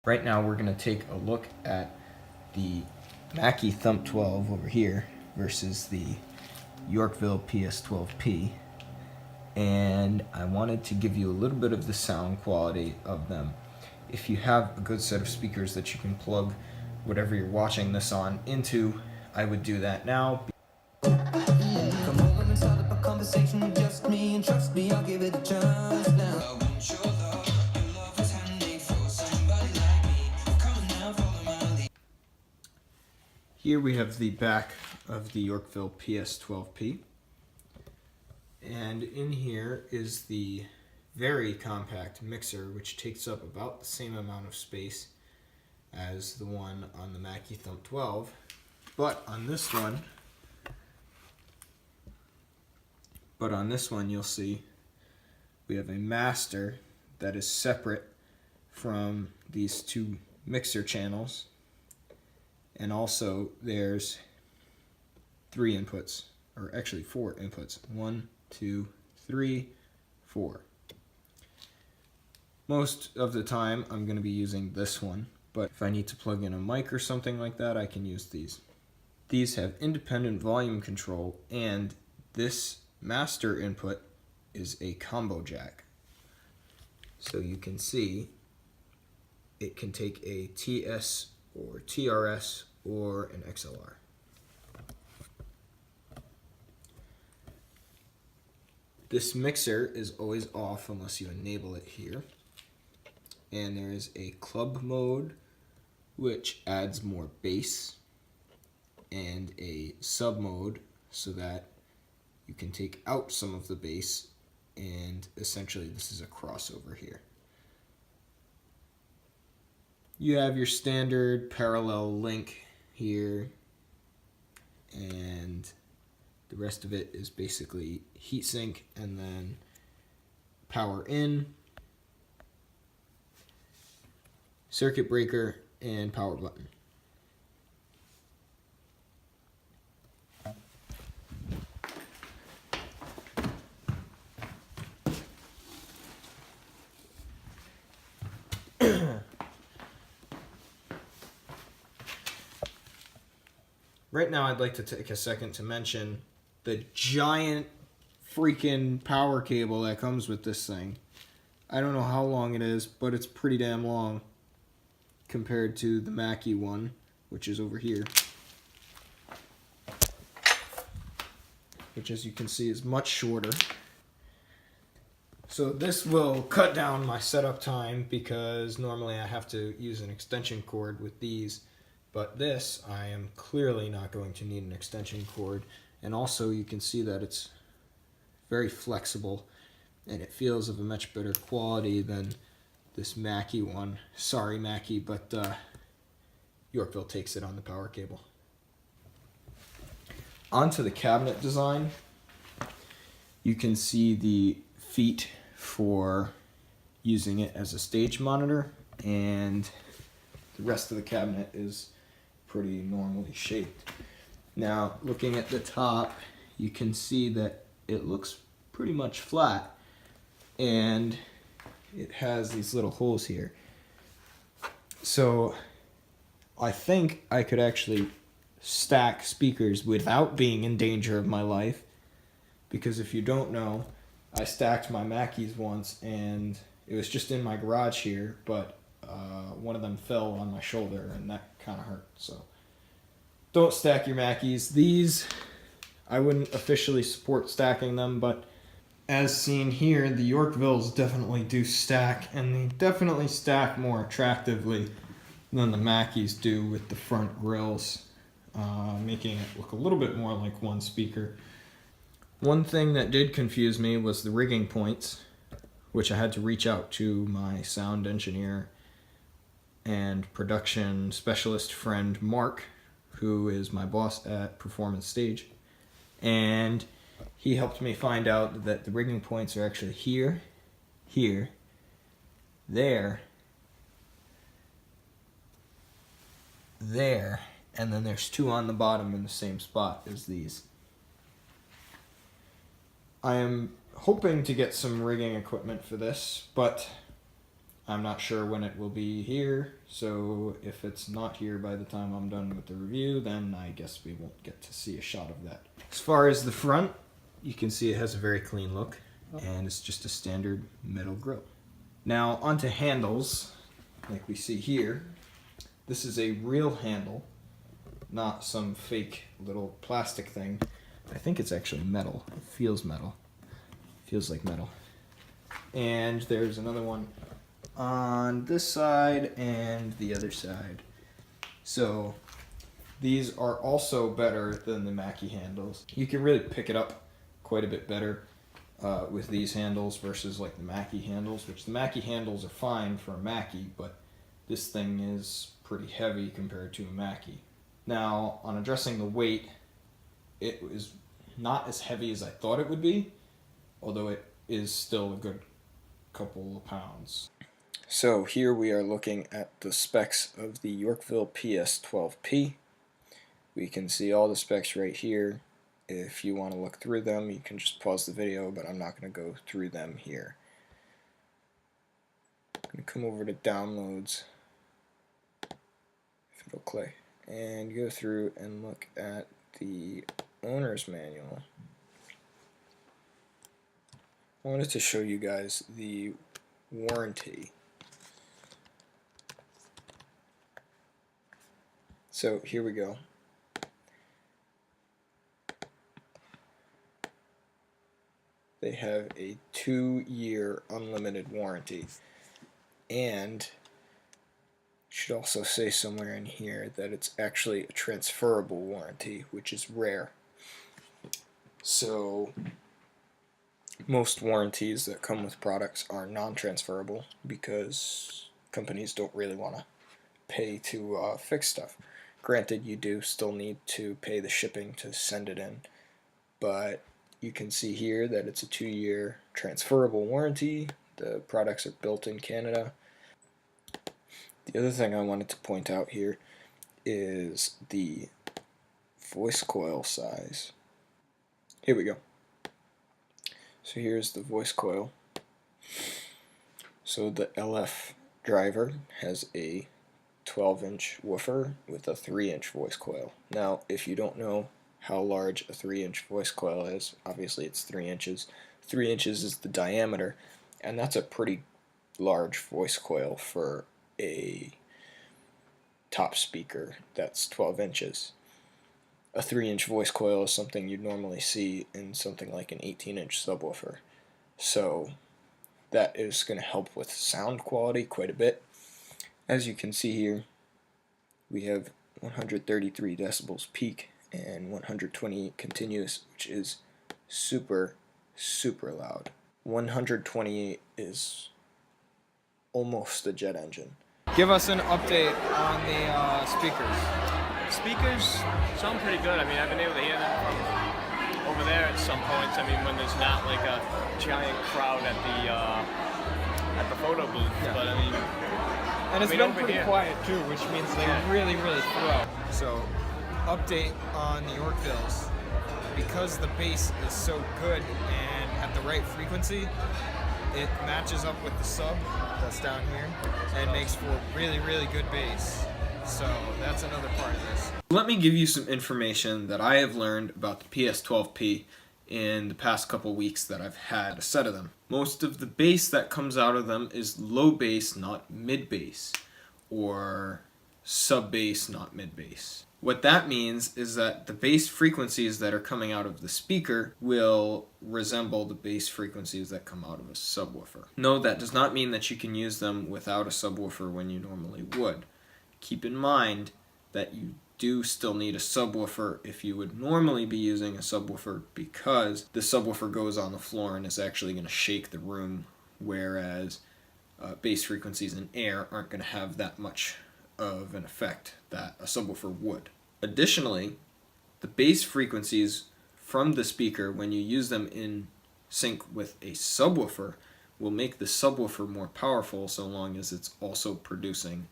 Right now we're going to take a look at the Mackie Thump 12 over here versus the Yorkville PS12P, and I wanted to give you a little bit of the sound quality of them. If you have a good set of speakers that you can plug whatever you're watching this on into, I would do that now. Come over and start up a conversation with just me, and trust me, I'll give it a chance now. I want your love, your love is handmade for somebody like me. Come on now, follow my lead. Here we have the back of the Yorkville PS12P, and in here is the very compact mixer, which takes up about the same amount of space as the one on the Mackie Thump 12, but on this one you'll see we have a master that is separate from these two mixer channels, and also there's 3 inputs, or actually 4 inputs. 1, 2, 3, 4. Most of the time I'm going to be using this one, but if I need to plug in a mic or something like that, I can use these. These have independent volume control, and this master input is a combo jack. So you can see it can take a TS or TRS or an XLR. This mixer is always off unless you enable it here. And there is a club mode, which adds more bass, and a sub mode so that you can take out some of the bass, and essentially this is a crossover here. You have your standard parallel link here, and the rest of it is basically heatsink and then power in, circuit breaker, and power button. Right now I'd like to take a second to mention the giant freaking power cable that comes with this thing. I don't know how long it is, but it's pretty damn long compared to the Mackie one, which is over here, which as you can see is much shorter. So this will cut down my setup time, because normally I have to use an extension cord with these, but this I am clearly not going to need an extension cord. And also you can see that it's very flexible and it feels of a much better quality than this Mackie one. Sorry Mackie, but Yorkville takes it on the power cable. Onto the cabinet design. You can see the feet for using it as a stage monitor, and the rest of the cabinet is pretty normally shaped. Now, looking at the top, you can see that it looks pretty much flat, and it has these little holes here. So I think I could actually stack speakers without being in danger of my life, because if you don't know, I stacked my Mackies once and it was just in my garage here, but one of them fell on my shoulder and that kind of hurt. So don't stack your Mackies. These, I wouldn't officially support stacking them, but as seen here, the Yorkvilles definitely do stack, and they definitely stack more attractively than the Mackies do with the front grills, making it look a little bit more like one speaker. One thing that did confuse me was the rigging points, which I had to reach out to my sound engineer and production specialist friend Mark, who is my boss at Performance Stage, and he helped me find out that the rigging points are actually here, here, there, there, and then there's 2 on the bottom in the same spot as these. I am hoping to get some rigging equipment for this, but I'm not sure when it will be here, so if it's not here by the time I'm done with the review, then I guess we won't get to see a shot of that. As far as the front, you can see it has a very clean look, and it's just a standard metal grille. Now onto handles, like we see here. This is a real handle, not some fake little plastic thing. I think it's actually metal. It feels metal. Feels like metal. And there's another one on this side and the other side. So these are also better than the Mackie handles. You can really pick it up quite a bit better with these handles versus like the Mackie handles, which the Mackie handles are fine for a Mackie, but this thing is pretty heavy compared to a Mackie. Now, on addressing the weight, it was not as heavy as I thought it would be, although it is still a good couple of pounds. So here we are looking at the specs of the Yorkville PS12P. We can see all the specs right here. If you want to look through them, you can just pause the video, but I'm not going to go through them here. I'm going to come over to downloads, if it'll click, and go through and look at the owner's manual. I wanted to show you guys the warranty. So here we go. They have a 2-year unlimited warranty, and should also say somewhere in here that it's actually a transferable warranty, which is rare. So most warranties that come with products are non-transferable because companies don't really want to pay to fix stuff. Granted, you do still need to pay the shipping to send it in, but you can see here that it's a 2-year transferable warranty. The products are built in Canada. The other thing I wanted to point out here is the voice coil size. Here we go. So here's the voice coil. So the LF driver has a 12-inch woofer with a 3-inch voice coil. Now, if you don't know how large a 3-inch voice coil is, obviously it's 3 inches. 3 inches is the diameter, and that's a pretty large voice coil for a top speaker that's 12 inches. A 3-inch voice coil is something you'd normally see in something like an 18-inch subwoofer. So that is going to help with sound quality quite a bit. As you can see here, we have 133 decibels peak and 128 continuous, which is super, super loud. 128 is almost a jet engine. Give us an update on the speakers. Speakers sound pretty good. I mean, I've been able to hear them from over there at some points. I mean, when there's not like a giant crowd at the photo booth. Yeah. But I mean, and it's been pretty quiet too, which means they really throw. So, update on the Yorkvilles. Because the bass is so good and at the right frequency, it matches up with the sub that's down here and makes for really good bass. So that's another part of this. Let me give you some information that I have learned about the PS12P in the past couple weeks that I've had a set of them. Most of the bass that comes out of them is low bass, not mid bass, or sub bass, not mid bass. What that means is that the bass frequencies that are coming out of the speaker will resemble the bass frequencies that come out of a subwoofer. No, that does not mean that you can use them without a subwoofer when you normally would. Keep in mind that you do still need a subwoofer if you would normally be using a subwoofer, because the subwoofer goes on the floor and is actually going to shake the room, whereas bass frequencies in air aren't going to have that much of an effect that a subwoofer would. Additionally, the bass frequencies from the speaker, when you use them in sync with a subwoofer, will make the subwoofer more powerful so long as it's also producing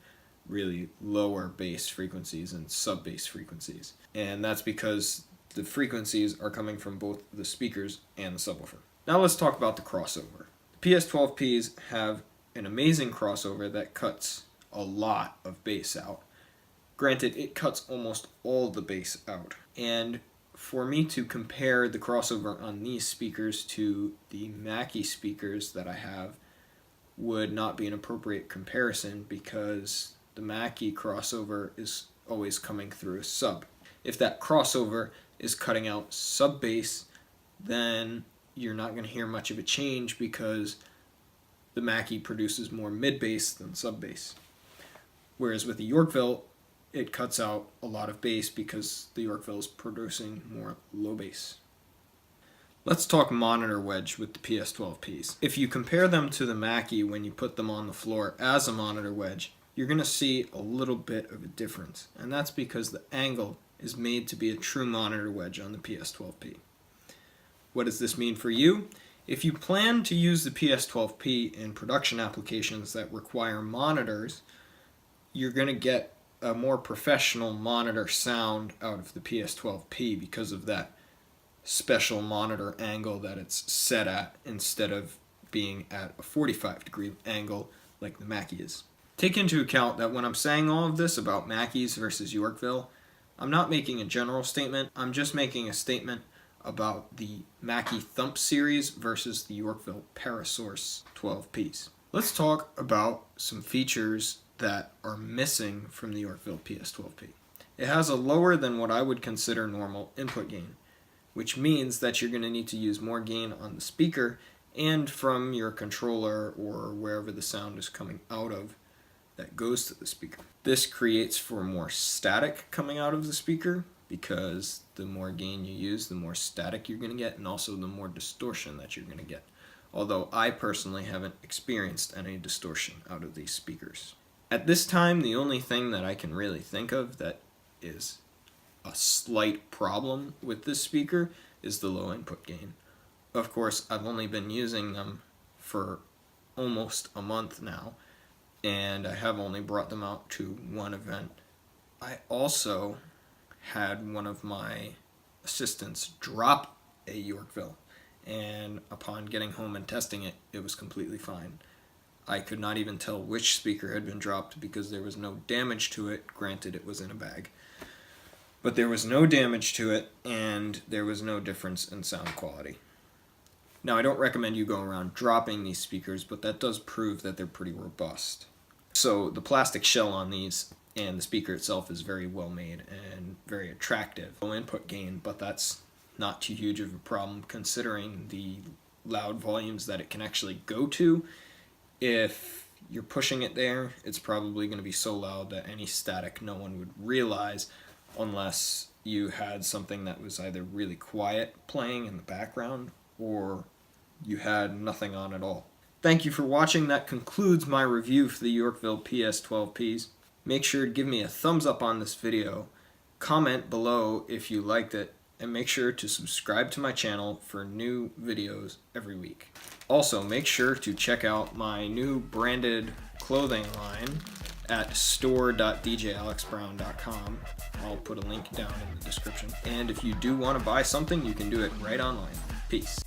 really lower bass frequencies and sub-bass frequencies. And that's because the frequencies are coming from both the speakers and the subwoofer. Now let's talk about the crossover. The PS12Ps have an amazing crossover that cuts a lot of bass out. Granted, it cuts almost all the bass out. And for me to compare the crossover on these speakers to the Mackie speakers that I have would not be an appropriate comparison, because the Mackie crossover is always coming through a sub. If that crossover is cutting out sub bass, then you're not going to hear much of a change, because the Mackie produces more mid bass than sub bass. Whereas with the Yorkville, it cuts out a lot of bass because the Yorkville is producing more low bass. Let's talk monitor wedge with the PS12Ps. If you compare them to the Mackie when you put them on the floor as a monitor wedge, you're going to see a little bit of a difference, and that's because the angle is made to be a true monitor wedge on the PS12P. What does this mean for you? If you plan to use the PS12P in production applications that require monitors, you're going to get a more professional monitor sound out of the PS12P because of that special monitor angle that it's set at, instead of being at a 45-degree angle like the Mackie is. Take into account that when I'm saying all of this about Mackies versus Yorkville, I'm not making a general statement, I'm just making a statement about the Mackie Thump series versus the Yorkville Parasource 12Ps. Let's talk about some features that are missing from the Yorkville PS12P. It has a lower than what I would consider normal input gain, which means that you're going to need to use more gain on the speaker and from your controller or wherever the sound is coming out of that goes to the speaker. This creates for more static coming out of the speaker, because the more gain you use, the more static you're going to get, and also the more distortion that you're going to get. Although I personally haven't experienced any distortion out of these speakers. At this time, the only thing that I can really think of that is a slight problem with this speaker is the low input gain. Of course, I've only been using them for almost a month now, and I have only brought them out to one event. I also had one of my assistants drop a Yorkville, and upon getting home and testing it, it was completely fine. I could not even tell which speaker had been dropped because there was no damage to it. Granted, it was in a bag. But there was no damage to it, and there was no difference in sound quality. Now, I don't recommend you go around dropping these speakers, but that does prove that they're pretty robust. So the plastic shell on these and the speaker itself is very well made and very attractive. Low input gain, but that's not too huge of a problem considering the loud volumes that it can actually go to. If you're pushing it there, it's probably going to be so loud that any static no one would realize, unless you had something that was either really quiet playing in the background or you had nothing on at all. Thank you for watching. That concludes my review for the Yorkville PS12Ps. Make sure to give me a thumbs up on this video, comment below if you liked it, and make sure to subscribe to my channel for new videos every week. Also, make sure to check out my new branded clothing line at store.djalexbrown.com. I'll put a link down in the description. And if you do want to buy something, you can do it right online. Peace.